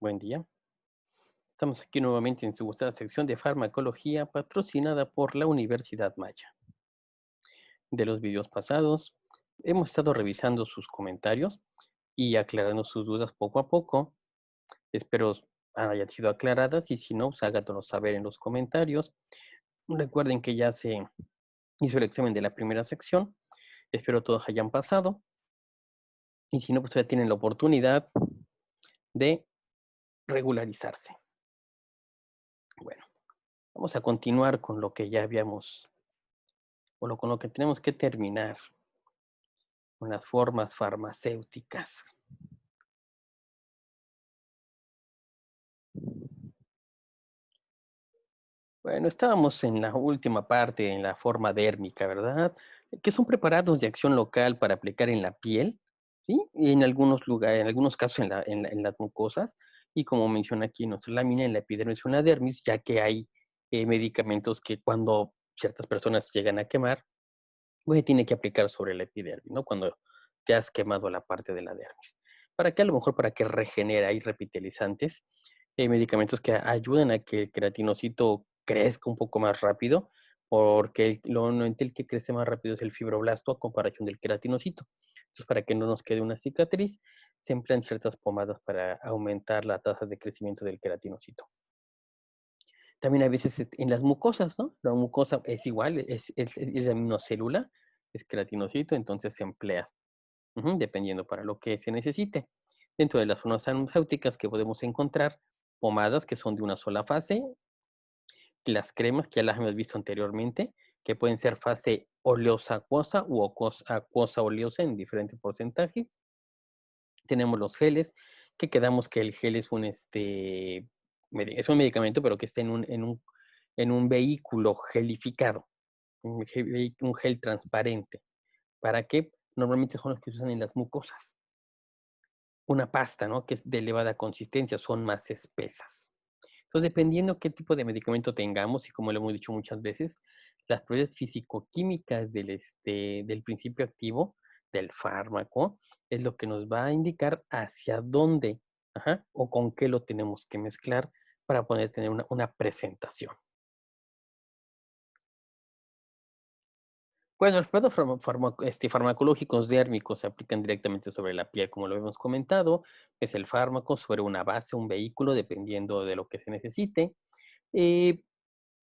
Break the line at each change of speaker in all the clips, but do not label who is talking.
Buen día. Estamos aquí nuevamente en su gustada sección de farmacología patrocinada por la Universidad Maya. De los videos pasados, hemos estado revisando sus comentarios y aclarando sus dudas poco a poco. Espero hayan sido aclaradas y si no, pues háganos saber en los comentarios. Recuerden que ya se hizo el examen de la primera sección. Espero todos hayan pasado y si no, pues ya tienen la oportunidad de regularizarse. Bueno, vamos a continuar con lo que ya habíamos con lo que tenemos que terminar, con las formas farmacéuticas. Bueno, estábamos en la última parte, en la forma dérmica, ¿verdad? Que son preparados de acción local para aplicar en la piel, ¿sí? Y en algunos lugares, en algunos casos en las mucosas, y como menciona aquí nuestra lámina, en la epidermis o en la dermis, ya que hay medicamentos que cuando ciertas personas llegan a quemar, pues tiene que aplicar sobre la epidermis, ¿no? Cuando te has quemado la parte de la dermis. ¿Para qué? A lo mejor para que regenere, hay repitelizantes, medicamentos que ayudan a que el queratinocito crezca un poco más rápido, porque normalmente el que crece más rápido es el fibroblasto a comparación del queratinocito. Entonces, para que no nos quede una cicatriz, se emplean ciertas pomadas para aumentar la tasa de crecimiento del queratinocito. También a veces en las mucosas, ¿no? La mucosa es igual, es la misma célula, es queratinocito, entonces se emplea, dependiendo para lo que se necesite. Dentro de las zonas farmacéuticas que podemos encontrar pomadas que son de una sola fase, las cremas que ya las hemos visto anteriormente, que pueden ser fase oleosa acuosa u acuosa oleosa en diferente porcentaje. Tenemos los geles, que quedamos que el gel es es un medicamento, pero que está en un vehículo gelificado, un gel transparente. ¿Para qué? Normalmente son los que se usan en las mucosas. Una pasta, ¿no? Que es de elevada consistencia, son más espesas. Entonces, dependiendo qué tipo de medicamento tengamos, y como lo hemos dicho muchas veces, las propiedades físico-químicas del principio activo, del fármaco, es lo que nos va a indicar hacia dónde, o con qué lo tenemos que mezclar para poder tener una presentación. Bueno, los cuidados farmacológicos dérmicos se aplican directamente sobre la piel, como lo hemos comentado, es el fármaco sobre una base, un vehículo, dependiendo de lo que se necesite. Eh,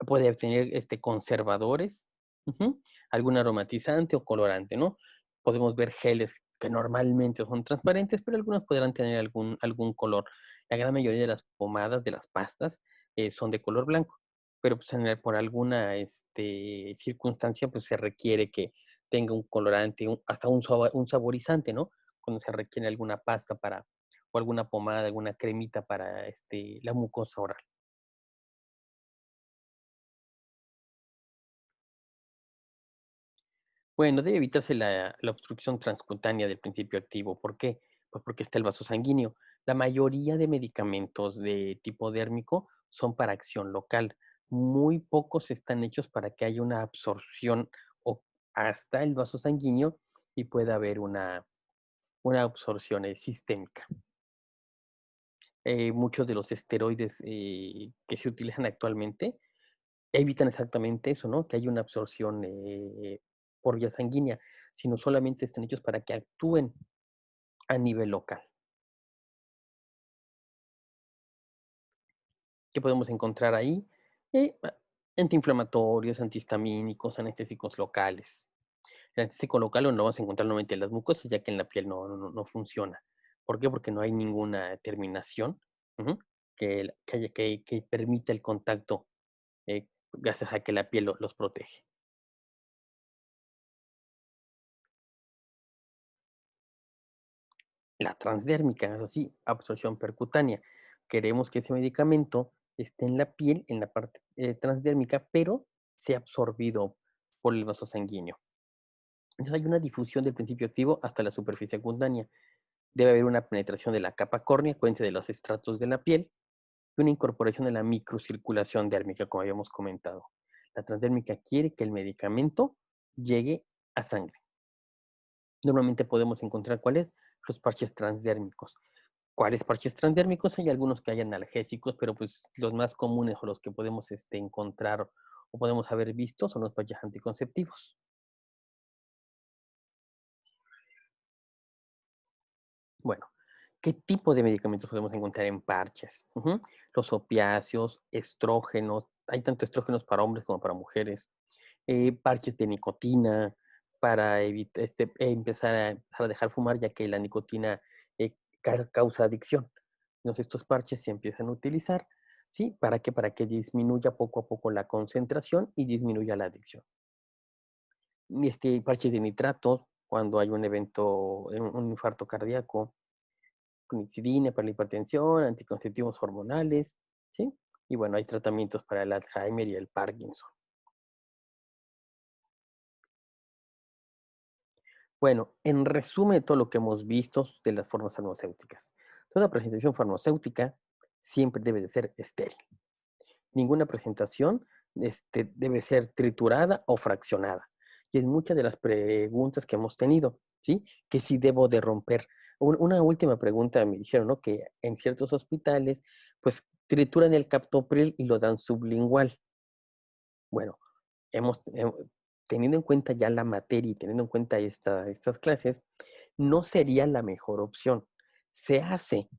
Puede tener conservadores, ujú, algún aromatizante o colorante, ¿no? Podemos ver geles que normalmente son transparentes, pero algunos podrán tener algún color. La gran mayoría de las pomadas, de las pastas, son de color blanco, pero pues por alguna circunstancia pues se requiere que tenga un colorante, hasta un saborizante, ¿no? Cuando se requiere alguna pasta o alguna pomada, alguna cremita para la mucosa oral. Bueno, debe evitarse la obstrucción transcutánea del principio activo. ¿Por qué? Pues porque está el vaso sanguíneo. La mayoría de medicamentos de tipo dérmico son para acción local. Muy pocos están hechos para que haya una absorción o hasta el vaso sanguíneo y pueda haber una absorción sistémica. Muchos de los esteroides que se utilizan actualmente evitan exactamente eso, ¿no? Que haya una absorción por vía sanguínea, sino solamente están hechos para que actúen a nivel local. ¿Qué podemos encontrar ahí? Antiinflamatorios, antihistamínicos, anestésicos locales. El anestésico local lo vamos a encontrar normalmente en las mucosas, ya que en la piel no funciona. ¿Por qué? Porque no hay ninguna terminación ujú, que permita el contacto gracias a que la piel los protege. La transdérmica, es así, absorción percutánea. Queremos que ese medicamento esté en la piel, en la parte transdérmica, pero sea absorbido por el vaso sanguíneo. Entonces hay una difusión del principio activo hasta la superficie cutánea. Debe haber una penetración de la capa córnea, acuérdense de los estratos de la piel, y una incorporación de la microcirculación dérmica, como habíamos comentado. La transdérmica quiere que el medicamento llegue a sangre. Normalmente podemos encontrar cuáles los parches transdérmicos. ¿Cuáles parches transdérmicos? Hay algunos que hay analgésicos, pero pues los más comunes o los que podemos encontrar o podemos haber visto son los parches anticonceptivos. Bueno, ¿qué tipo de medicamentos podemos encontrar en parches? Ujú. Los opiáceos, estrógenos, hay tanto estrógenos para hombres como para mujeres, parches de nicotina para empezar a dejar fumar, ya que la nicotina causa adicción. Entonces, estos parches se empiezan a utilizar, ¿sí? ¿Para qué? Para que disminuya poco a poco la concentración y disminuya la adicción. Parches de nitrato, cuando hay un evento, un infarto cardíaco, clonidina para la hipertensión, anticonceptivos hormonales, ¿sí? Y bueno, hay tratamientos para el Alzheimer y el Parkinson. Bueno, en resumen, todo lo que hemos visto de las formas farmacéuticas. Toda presentación farmacéutica siempre debe de ser estéril. Ninguna presentación debe ser triturada o fraccionada. Y es muchas de las preguntas que hemos tenido, ¿sí? Que si debo de romper. Una última pregunta me dijeron, ¿no? Que en ciertos hospitales, pues trituran el captopril y lo dan sublingual. Bueno, hemos, hem- teniendo en cuenta ya la materia y teniendo en cuenta estas clases, no sería la mejor opción. Se hace,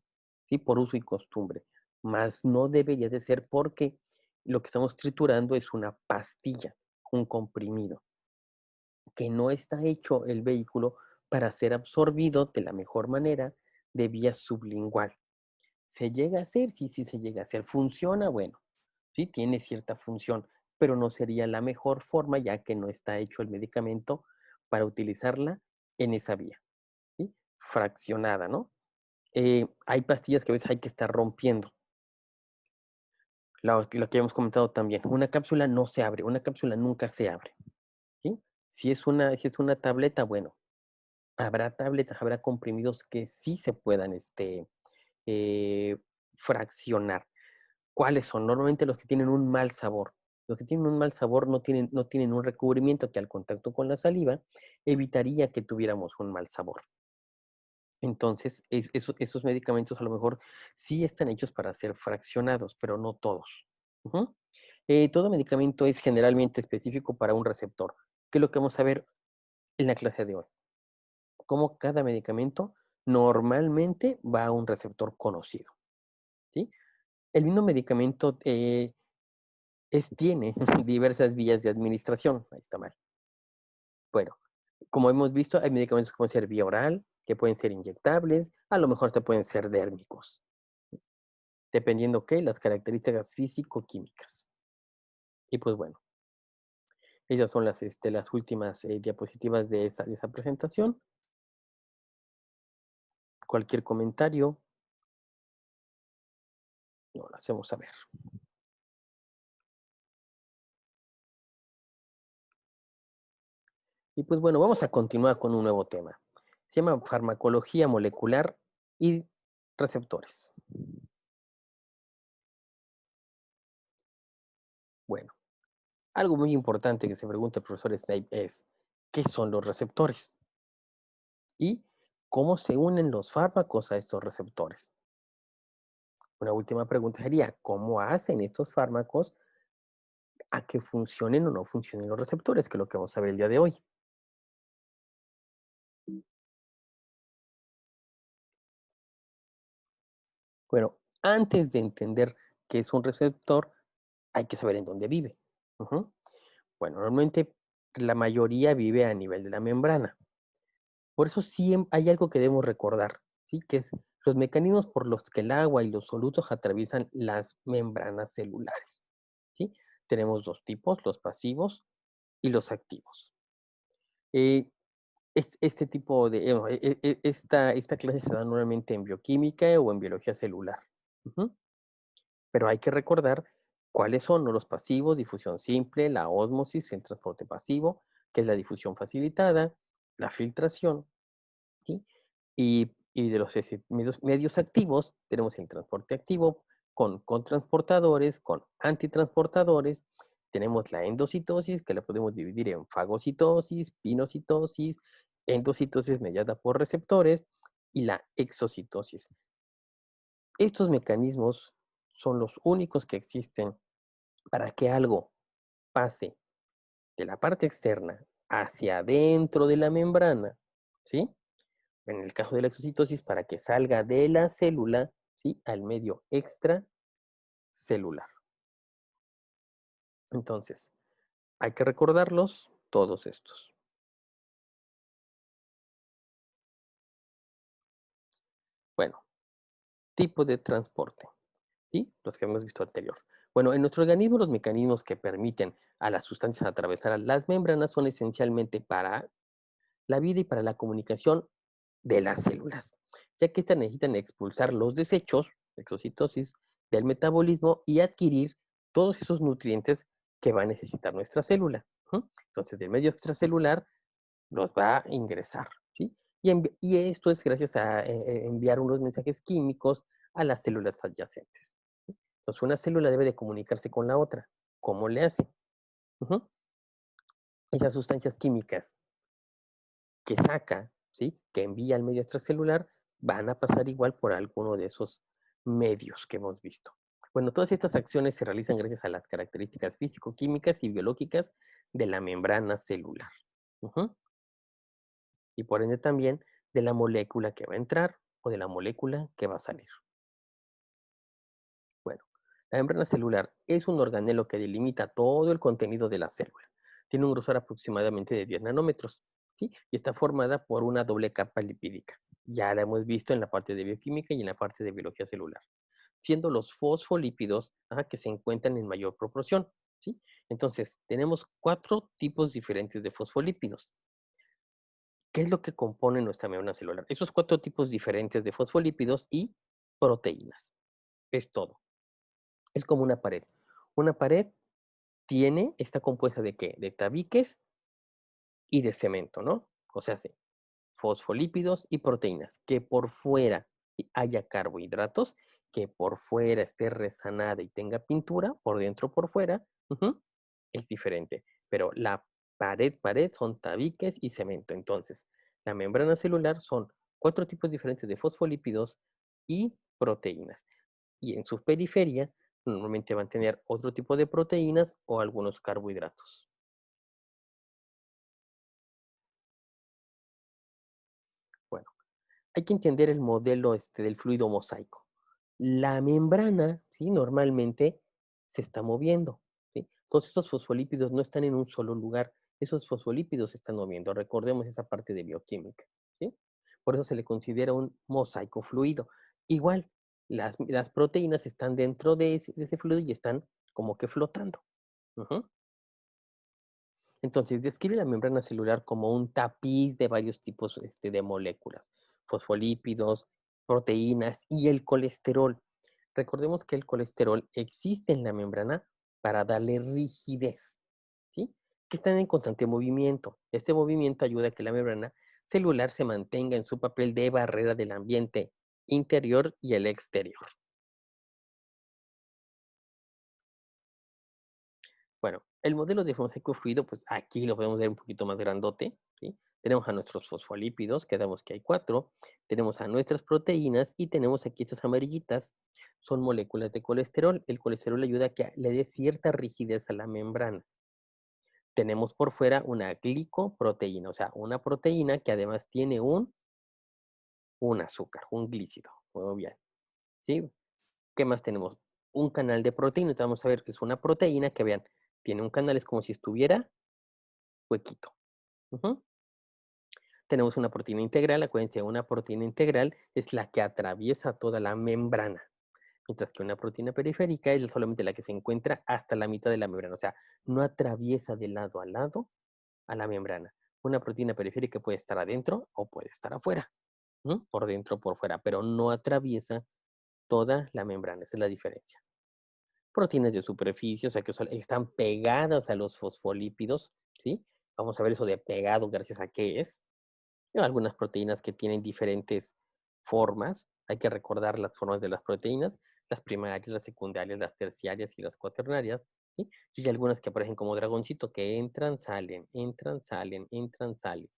¿sí? Por uso y costumbre, mas no debería de ser porque lo que estamos triturando es una pastilla, un comprimido, que no está hecho el vehículo para ser absorbido de la mejor manera de vía sublingual. ¿Se llega a hacer? Sí, sí se llega a hacer. ¿Funciona? Bueno, sí, tiene cierta función, pero no sería la mejor forma ya que no está hecho el medicamento para utilizarla en esa vía, ¿sí? Fraccionada, ¿no? Hay pastillas que a veces hay que estar rompiendo. Lo que hemos comentado también, una cápsula no se abre, una cápsula nunca se abre, ¿sí? Si es una tableta, bueno, habrá tabletas, habrá comprimidos que sí se puedan eh, fraccionar. ¿Cuáles son? Normalmente los que tienen un mal sabor. Los que tienen un mal sabor no tienen un recubrimiento que al contacto con la saliva evitaría que tuviéramos un mal sabor. Entonces, esos medicamentos a lo mejor sí están hechos para ser fraccionados, pero no todos. Ujú. Todo medicamento es generalmente específico para un receptor, que es lo que vamos a ver en la clase de hoy. Cómo cada medicamento normalmente va a un receptor conocido, ¿sí? El mismo medicamento tiene diversas vías de administración. Ahí está mal. Bueno, como hemos visto, hay medicamentos que pueden ser vía oral, que pueden ser inyectables, a lo mejor te pueden ser dérmicos, dependiendo qué, las características físico-químicas. Y pues bueno, esas son las últimas diapositivas de esa presentación. Cualquier comentario, lo hacemos saber. Y pues bueno, vamos a continuar con un nuevo tema. Se llama farmacología molecular y receptores. Bueno, algo muy importante que se pregunta el profesor Snape es, ¿qué son los receptores? ¿Y cómo se unen los fármacos a estos receptores? Una última pregunta sería, ¿cómo hacen estos fármacos a que funcionen o no funcionen los receptores? Que es lo que vamos a ver el día de hoy. Bueno, antes de entender qué es un receptor, hay que saber en dónde vive. Ujú. Bueno, normalmente la mayoría vive a nivel de la membrana. Por eso sí hay algo que debemos recordar, ¿sí? Que es los mecanismos por los que el agua y los solutos atraviesan las membranas celulares, ¿sí? Tenemos dos tipos, los pasivos y los activos. Eh, este tipo de, esta clase se da normalmente en bioquímica o en biología celular. Ujú. Pero hay que recordar cuáles son, ¿no? Los pasivos, difusión simple, la ósmosis, el transporte pasivo, que es la difusión facilitada, la filtración, ¿sí? Y de los medios activos, tenemos el transporte activo con transportadores, con antitransportadores. Tenemos la endocitosis, que la podemos dividir en fagocitosis, pinocitosis, endocitosis mediada por receptores y la exocitosis. Estos mecanismos son los únicos que existen para que algo pase de la parte externa hacia adentro de la membrana, ¿sí? En el caso de la exocitosis, para que salga de la célula, ¿sí? Al medio extracelular. Entonces, hay que recordarlos todos estos. Bueno, tipo de transporte, ¿sí? Los que hemos visto anterior. Bueno, en nuestro organismo los mecanismos que permiten a las sustancias atravesar las membranas son esencialmente para la vida y para la comunicación de las células, ya que éstas necesitan expulsar los desechos, exocitosis, del metabolismo y adquirir todos esos nutrientes que va a necesitar nuestra célula. Entonces, del medio extracelular los va a ingresar, ¿sí? Y esto es gracias a enviar unos mensajes químicos a las células adyacentes. Entonces, una célula debe de comunicarse con la otra. ¿Cómo le hace? Ujú. Esas sustancias químicas que saca, ¿sí? Que envía al medio extracelular, van a pasar igual por alguno de esos medios que hemos visto. Bueno, todas estas acciones se realizan gracias a las características físico-químicas y biológicas de la membrana celular. Ujú. Y por ende también de la molécula que va a entrar o de la molécula que va a salir. Bueno, la membrana celular es un organelo que delimita todo el contenido de la célula. Tiene un grosor aproximadamente de 10 nanómetros, ¿sí? Y está formada por una doble capa lipídica. Ya la hemos visto en la parte de bioquímica y en la parte de biología celular, siendo los fosfolípidos que se encuentran en mayor proporción, ¿sí? Entonces, tenemos 4 tipos diferentes de fosfolípidos. ¿Qué es lo que compone nuestra membrana celular? Esos 4 tipos diferentes de fosfolípidos y proteínas. Es todo. Es como una pared. Una pared está compuesta ¿de qué? De tabiques y de cemento, ¿no? O sea, sí, fosfolípidos y proteínas. Que por fuera haya carbohidratos, que por fuera esté resanada y tenga pintura, por dentro, por fuera, es diferente. Pero la pared son tabiques y cemento. Entonces, la membrana celular son 4 tipos diferentes de fosfolípidos y proteínas. Y en su periferia normalmente van a tener otro tipo de proteínas o algunos carbohidratos. Bueno, hay que entender el modelo del fluido mosaico. La membrana, ¿sí? Normalmente se está moviendo, ¿sí? Todos estos fosfolípidos no están en un solo lugar, esos fosfolípidos se están moviendo. Recordemos esa parte de bioquímica, ¿sí? Por eso se le considera un mosaico fluido. Igual, las proteínas están dentro de ese fluido y están como que flotando. Ujú. Entonces, describe la membrana celular como un tapiz de varios tipos de moléculas, fosfolípidos, proteínas y el colesterol. Recordemos que el colesterol existe en la membrana para darle rigidez, ¿sí? Que están en constante movimiento. Este movimiento ayuda a que la membrana celular se mantenga en su papel de barrera del ambiente interior y el exterior. Bueno, el modelo de mosaico fluido, pues aquí lo podemos ver un poquito más grandote, ¿sí? Tenemos a nuestros fosfolípidos, que damos que hay 4, tenemos a nuestras proteínas y tenemos aquí estas amarillitas, son moléculas de colesterol. El colesterol ayuda a que le dé cierta rigidez a la membrana. Tenemos por fuera una glicoproteína, o sea, una proteína que además tiene un azúcar, un glícido. Muy bien, ¿sí? ¿Qué más tenemos? Un canal de proteína. Entonces vamos a ver que es una proteína que vean, tiene un canal, es como si estuviera huequito. Ujú. Tenemos una proteína integral, acuérdense, una proteína integral es la que atraviesa toda la membrana, mientras que una proteína periférica es solamente la que se encuentra hasta la mitad de la membrana, o sea, no atraviesa de lado a lado a la membrana. Una proteína periférica puede estar adentro o puede estar afuera, por dentro o por fuera, pero no atraviesa toda la membrana, esa es la diferencia. Proteínas de superficie, o sea, que están pegadas a los fosfolípidos, ¿sí? Vamos a ver eso de pegado, gracias a qué es. Algunas proteínas que tienen diferentes formas. Hay que recordar las formas de las proteínas, las primarias, las secundarias, las terciarias y las cuaternarias, ¿sí? Y hay algunas que aparecen como dragoncito, que entran, salen, entran, salen, entran, salen.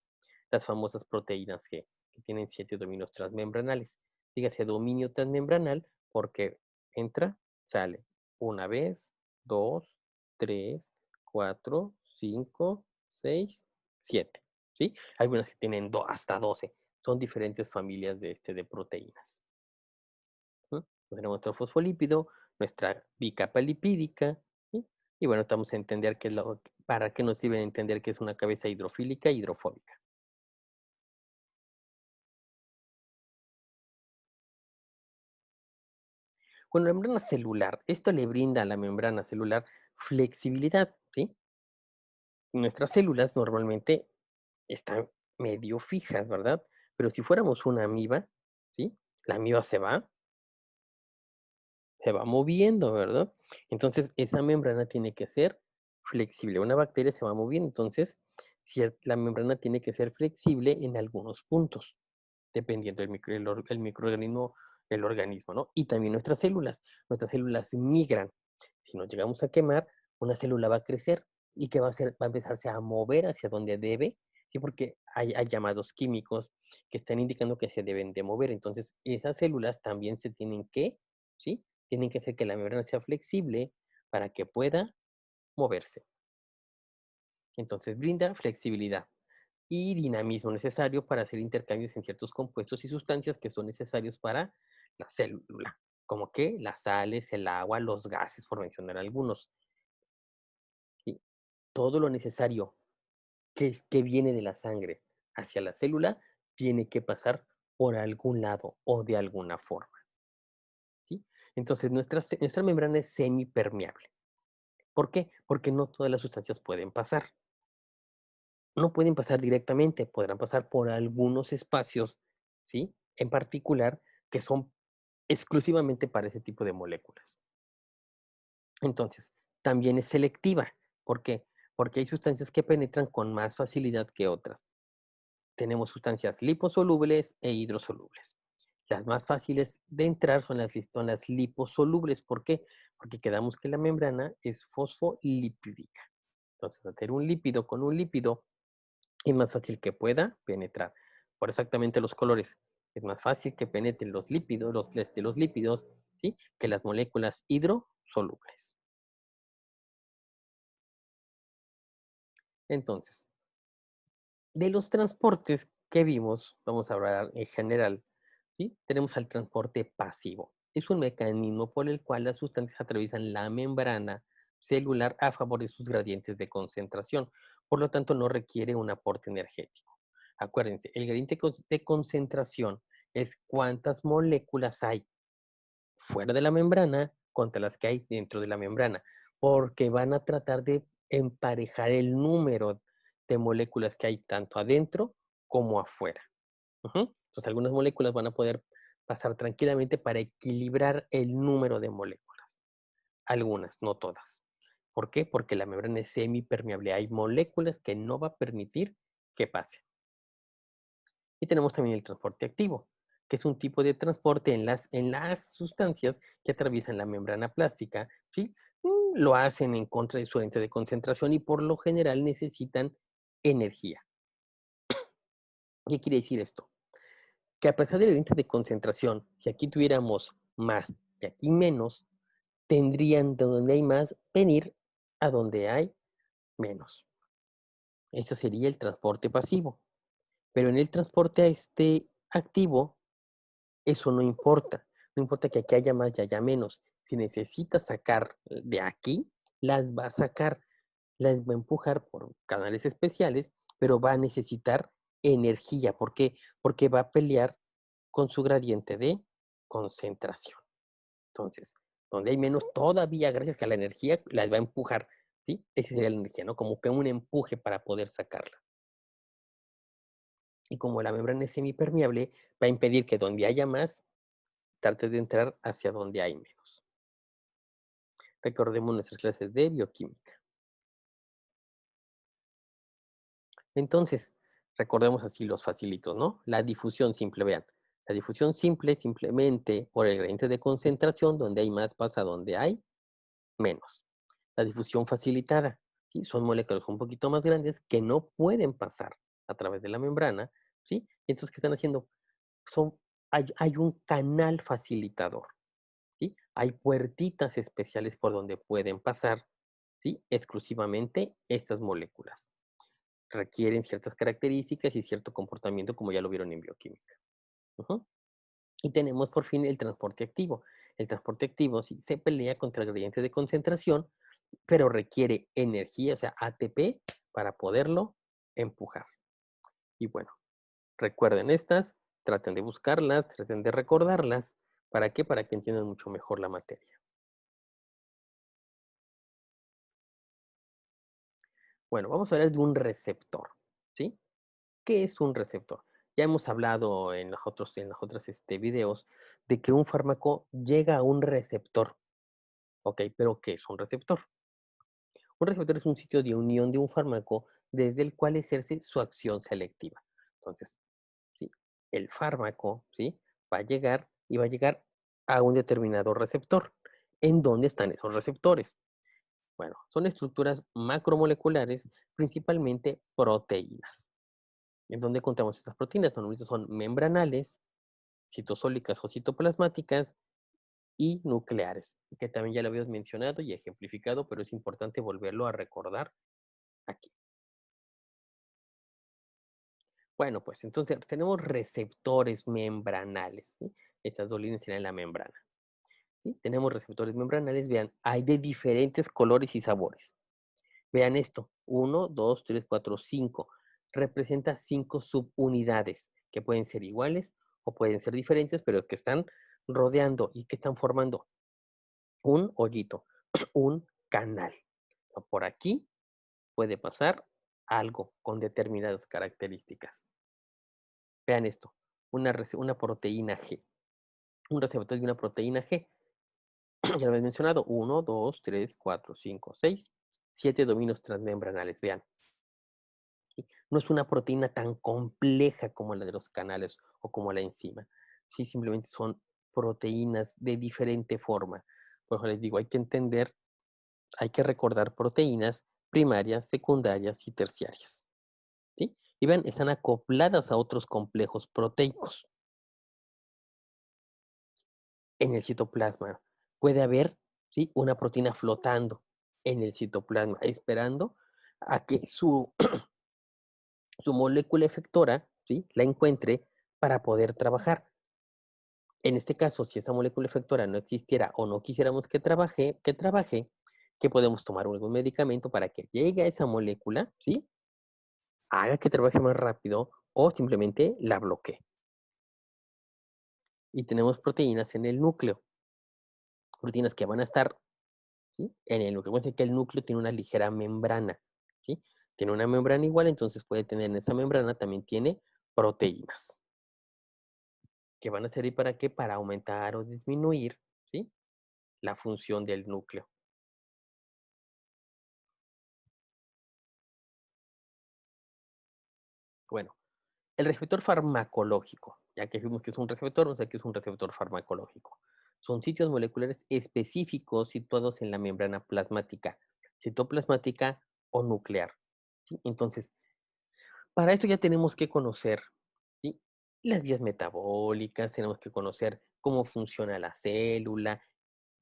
Las famosas proteínas que tienen 7 dominios transmembranales. Dígase dominio transmembranal,
porque entra, sale una vez, dos, tres, cuatro, cinco, seis, siete, ¿sí? Hay unas que tienen hasta 12. Son diferentes familias de proteínas. ¿No? Tenemos nuestro fosfolípido, nuestra bicapa lipídica, ¿sí? Y bueno, estamos a entender para qué nos sirve entender que es una cabeza hidrofílica e hidrofóbica. Bueno, la membrana celular, esto le brinda a la membrana celular flexibilidad, ¿sí? Nuestras células normalmente están medio fijas, ¿verdad? Pero si fuéramos una amiba, ¿sí? La amiba se va moviendo, ¿verdad? Entonces, esa membrana tiene que ser flexible. Una bacteria se va moviendo, entonces, la membrana tiene que ser flexible en algunos puntos, dependiendo el microorganismo, el organismo, ¿no? Y también nuestras células migran. Si nos llegamos a quemar, una célula va a crecer y que va a hacer, va a empezarse a mover hacia donde debe, ¿sí? Porque hay llamados químicos que están indicando que se deben de mover. Entonces, esas células también se tienen que, ¿sí? Tienen que hacer que la membrana sea flexible para que pueda moverse. Entonces, brinda flexibilidad y dinamismo necesario para hacer intercambios en ciertos compuestos y sustancias que son necesarios para la célula, como que las sales, el agua, los gases, por mencionar algunos. ¿Sí? Todo lo necesario que viene de la sangre hacia la célula tiene que pasar por algún lado o de alguna forma. ¿Sí? Entonces, nuestra membrana es semipermeable. ¿Por qué? Porque no todas las sustancias pueden pasar. No pueden pasar directamente, podrán pasar por algunos espacios, ¿sí? En particular, que son exclusivamente para ese tipo de moléculas. Entonces, también es selectiva. ¿Por qué? Porque hay sustancias que penetran con más facilidad que otras. Tenemos sustancias liposolubles e hidrosolubles. Las más fáciles de entrar son las liposolubles. ¿Por qué? Porque quedamos que la membrana es fosfolipídica. Entonces, hacer un lípido con un lípido es más fácil que pueda penetrar. Por exactamente los colores. Es más fácil que penetren los lípidos, los lípidos, ¿sí? Que las moléculas hidrosolubles. Entonces, de los transportes que vimos, vamos a hablar en general, ¿sí? Tenemos al transporte pasivo. Es un mecanismo por el cual las sustancias atraviesan la membrana celular a favor de sus gradientes de concentración. Por lo tanto, no requiere un aporte energético. Acuérdense, el gradiente de concentración es cuántas moléculas hay fuera de la membrana contra las que hay dentro de la membrana, porque van a tratar de emparejar el número de moléculas que hay tanto adentro como afuera. Entonces, algunas moléculas van a poder pasar tranquilamente para equilibrar el número de moléculas. Algunas, no todas. ¿Por qué? Porque la membrana es semipermeable. Hay moléculas que no va a permitir que pase. Y tenemos también el transporte activo, que es un tipo de transporte en las sustancias que atraviesan la membrana plástica, ¿sí? Lo hacen en contra de su ente de concentración y por lo general necesitan energía. ¿Qué quiere decir esto? Que a pesar del índice de concentración, si aquí tuviéramos más y aquí menos, tendrían de donde hay más venir a donde hay menos. Eso sería el transporte pasivo. Pero en el transporte activo, eso no importa. No importa que aquí haya más y haya menos. Si necesita sacar de aquí, las va a sacar, las va a empujar por canales especiales, pero va a necesitar energía. ¿Por qué? Porque va a pelear con su gradiente de concentración. Entonces, donde hay menos, todavía gracias a la energía, las va a empujar, ¿sí? Esa sería la energía, ¿no? Como que un empuje para poder sacarla. Y como la membrana es semipermeable, va a impedir que donde haya más, trate de entrar hacia donde hay menos. Recordemos nuestras clases de bioquímica. Entonces, recordemos así los facilitos, ¿no? La difusión simple, vean. La difusión simple simplemente por el gradiente de concentración, donde hay más pasa donde hay menos. La difusión facilitada, ¿sí? Son moléculas un poquito más grandes que no pueden pasar a través de la membrana, ¿sí? Entonces, ¿qué están haciendo? Hay un canal facilitador. hay puertitas especiales por donde pueden pasar, ¿sí? Exclusivamente estas moléculas. Requieren ciertas características y cierto comportamiento, como ya lo vieron en bioquímica. Ujú. Y tenemos por fin el transporte activo. El transporte activo sí se pelea contra el gradiente de concentración, pero requiere energía, o sea, ATP, para poderlo empujar. Y bueno, recuerden estas, traten de buscarlas, traten de recordarlas. ¿Para qué? Para que entiendan mucho mejor la materia. Bueno, vamos a hablar de un receptor, ¿sí? ¿Qué es un receptor? Ya hemos hablado en los otros videos de que un fármaco llega a un receptor, ¿ok? Pero ¿qué es un receptor? Un receptor es un sitio de unión de un fármaco desde el cual ejerce su acción selectiva. Entonces, ¿sí? El fármaco, ¿sí? Va a llegar y va a llegar a un determinado receptor. ¿En dónde están esos receptores? Bueno, son estructuras macromoleculares, principalmente proteínas. ¿En dónde encontramos estas proteínas? Normalmente son membranales, citosólicas o citoplasmáticas y nucleares, que también ya lo habías mencionado y ejemplificado, pero es importante volverlo a recordar aquí. Bueno, pues entonces tenemos receptores membranales, ¿sí? Estas dos líneas tienen la membrana, ¿sí? Tenemos receptores membranales, vean, hay de diferentes colores y sabores. Vean esto, uno, 2, 3, 4, 5. Representa 5 subunidades que pueden ser iguales o pueden ser diferentes, pero que están rodeando y que están formando un hoyito, un canal. Por aquí puede pasar algo con determinadas características. Vean esto, una proteína G, un receptor de una proteína G. Ya lo habéis mencionado, uno, 2, 3, 4, 5, 6, 7 dominios transmembranales. Vean, ¿sí? No es una proteína tan compleja como la de los canales o como la enzima. Sí, simplemente son proteínas de diferente forma. Por eso les digo, hay que entender, hay que recordar proteínas primarias, secundarias y terciarias. ¿Sí? Y vean, están acopladas a otros complejos proteicos. En el citoplasma puede haber, ¿sí? Una proteína flotando en el citoplasma, esperando a que su molécula efectora, ¿sí? La encuentre para poder trabajar. En este caso, si esa molécula efectora no existiera o no quisiéramos que podemos tomar algún medicamento para que llegue a esa molécula, ¿sí? Haga que trabaje más rápido o simplemente la bloquee. Y tenemos proteínas en el núcleo, proteínas que van a estar, ¿sí? En el núcleo. Vamos a decir que el núcleo tiene una ligera membrana, ¿sí? Tiene una membrana igual, entonces puede tener en esa membrana también tiene proteínas. ¿Que van a servir para qué? Para aumentar o disminuir, ¿sí? La función del núcleo. Bueno, el receptor farmacológico, ya que vimos que es un receptor, o sea que es un receptor farmacológico. Son sitios moleculares específicos situados en la membrana plasmática, citoplasmática o nuclear, ¿sí? Entonces, para esto ya tenemos que conocer, ¿sí? Las vías metabólicas, tenemos que conocer cómo funciona la célula,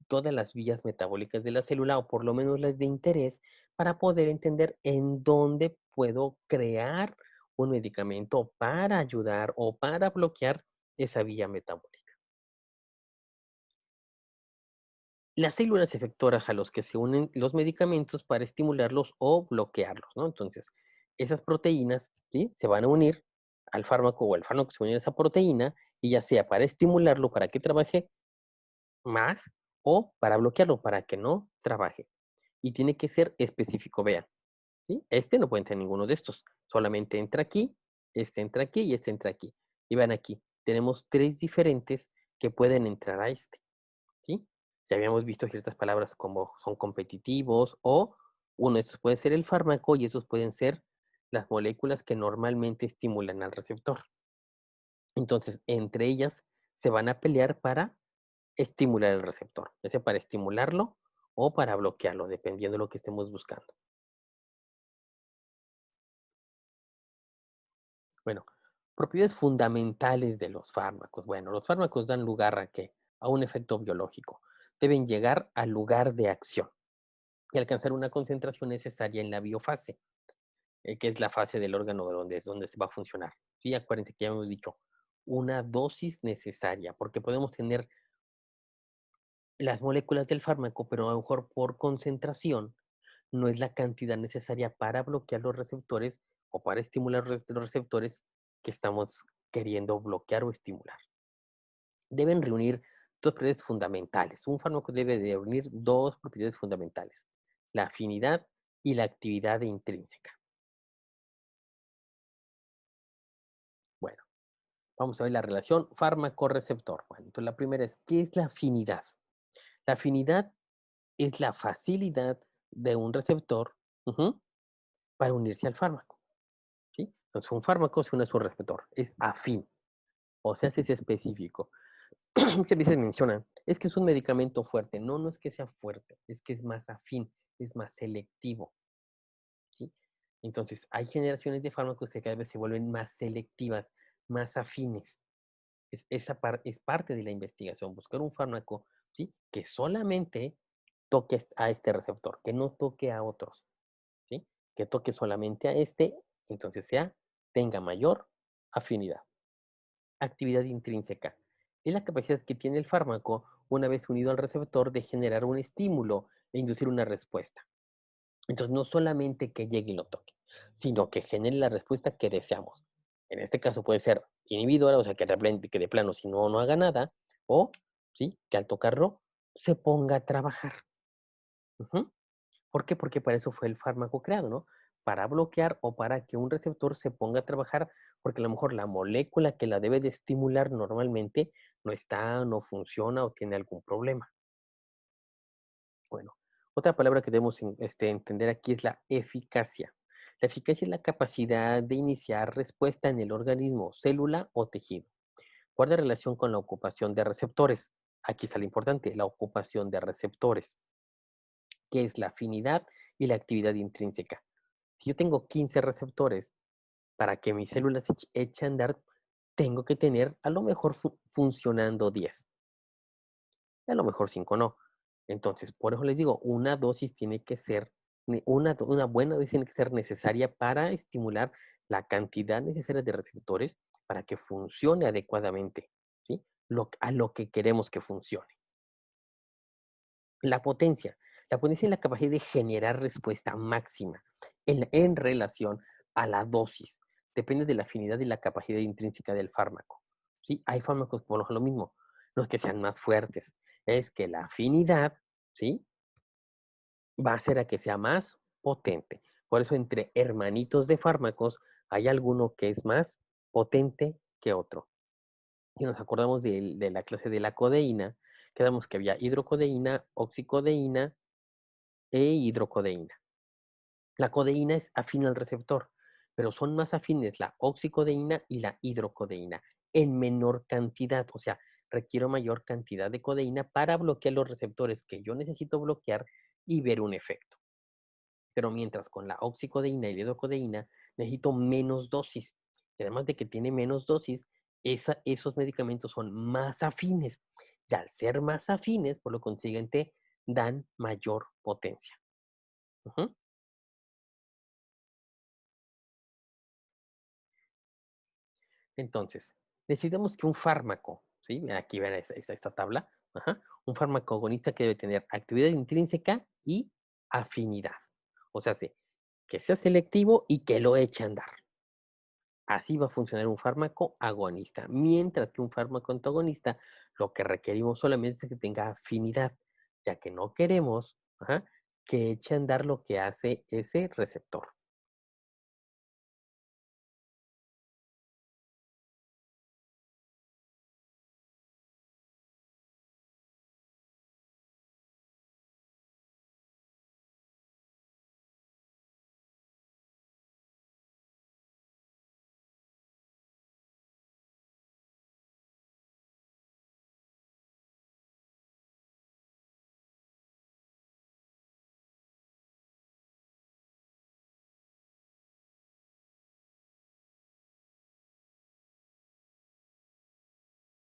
todas las vías metabólicas de la célula, o por lo menos las de interés, para poder entender en dónde puedo crear un medicamento para ayudar o para bloquear esa vía metabólica. Las células efectoras a los que se unen los medicamentos para estimularlos o bloquearlos, ¿no? Entonces, esas proteínas, ¿sí? Se van a unir al fármaco o el fármaco se va a unir a esa proteína y ya sea para estimularlo para que trabaje más o para bloquearlo para que no trabaje. Y tiene que ser específico, vean, ¿sí? Este no puede entrar en ninguno de estos, solamente entra aquí, este entra aquí y este entra aquí. Y vean aquí, tenemos 3 diferentes que pueden entrar a este, ¿sí? Ya habíamos visto ciertas palabras como son competitivos o uno de estos puede ser el fármaco y esos pueden ser las moléculas que normalmente estimulan al receptor. Entonces, entre ellas se van a pelear para estimular el receptor, ya sea para estimularlo o para bloquearlo, dependiendo de lo que estemos buscando. Bueno, propiedades fundamentales de los fármacos. Bueno, los fármacos dan lugar a qué? A un efecto biológico. deben llegar al lugar de acción y alcanzar una concentración necesaria en la biofase, que es la fase del órgano donde se va a funcionar. Sí, acuérdense que ya hemos dicho, una dosis necesaria, porque podemos tener las moléculas del fármaco, pero a lo mejor por concentración no es la cantidad necesaria para bloquear los receptores o para estimular los receptores que estamos queriendo bloquear o estimular. Deben reunir dos propiedades fundamentales. Un fármaco debe de reunir dos propiedades fundamentales, la afinidad y la actividad intrínseca. Bueno, vamos a ver la relación fármaco-receptor. Bueno, entonces la primera es, ¿qué es la afinidad? La afinidad es la facilidad de un receptor para unirse al fármaco. ¿Sí? Entonces, un fármaco se une a su receptor, es afín, o sea, es específico. Muchas veces mencionan, es que es un medicamento fuerte. No, no es que sea fuerte, es que es más afín, es más selectivo. ¿Sí? Entonces, hay generaciones de fármacos que cada vez se vuelven más selectivas, más afines. Es parte de la investigación, buscar un fármaco, ¿sí? Que solamente toque a este receptor, que no toque a otros, ¿sí? Que toque solamente a este, entonces tenga mayor afinidad. Actividad intrínseca. Es la capacidad que tiene el fármaco, una vez unido al receptor, de generar un estímulo e inducir una respuesta. Entonces, no solamente que llegue y lo toque, sino que genere la respuesta que deseamos. En este caso puede ser inhibidora, o sea, que de plano si no, no haga nada, o ¿sí? Que al tocarlo se ponga a trabajar. Ujú. ¿Por qué? Porque para eso fue el fármaco creado, ¿no? Para bloquear o para que un receptor se ponga a trabajar, porque a lo mejor la molécula que la debe de estimular normalmente no está, no funciona o tiene algún problema. Bueno, otra palabra que debemos entender aquí es la eficacia. La eficacia es la capacidad de iniciar respuesta en el organismo, célula o tejido. Guarda relación con la ocupación de receptores. Aquí está lo importante, la ocupación de receptores, que es la afinidad y la actividad intrínseca. Si yo tengo 15 receptores, para que mis células eche a andar, tengo que tener a lo mejor funcionando 10. A lo mejor 5 no. Entonces, por eso les digo, una dosis tiene que ser, una buena dosis tiene que ser necesaria para estimular la cantidad necesaria de receptores para que funcione adecuadamente, ¿sí? A lo que queremos que funcione. La potencia. La potencia es la capacidad de generar respuesta máxima en relación a la dosis. Depende de la afinidad y la capacidad intrínseca del fármaco. ¿Sí? Hay fármacos por lo mismo, los que sean más fuertes. Es que la afinidad, ¿sí? Va a hacer a que sea más potente. Por eso entre hermanitos de fármacos hay alguno que es más potente que otro. Si nos acordamos de la clase de la codeína, quedamos que había hidrocodeína, oxicodeína e hidrocodeína. La codeína es afín al receptor, pero son más afines la oxicodeína y la hidrocodeína en menor cantidad, o sea, requiero mayor cantidad de codeína para bloquear los receptores que yo necesito bloquear y ver un efecto. Pero mientras con la oxicodeína y la hidrocodeína necesito menos dosis. Y además de que tiene menos dosis, esos medicamentos son más afines. Y al ser más afines, por lo consiguiente, dan mayor potencia. Ujú. Entonces, necesitamos que un fármaco, ¿sí? Aquí ven esta tabla, un fármaco agonista que debe tener actividad intrínseca y afinidad. O sea, sí, que sea selectivo y que lo eche a andar. Así va a funcionar un fármaco agonista, mientras que un fármaco antagonista lo que requerimos solamente es que tenga afinidad, ya que no queremos que eche a andar lo que hace ese receptor.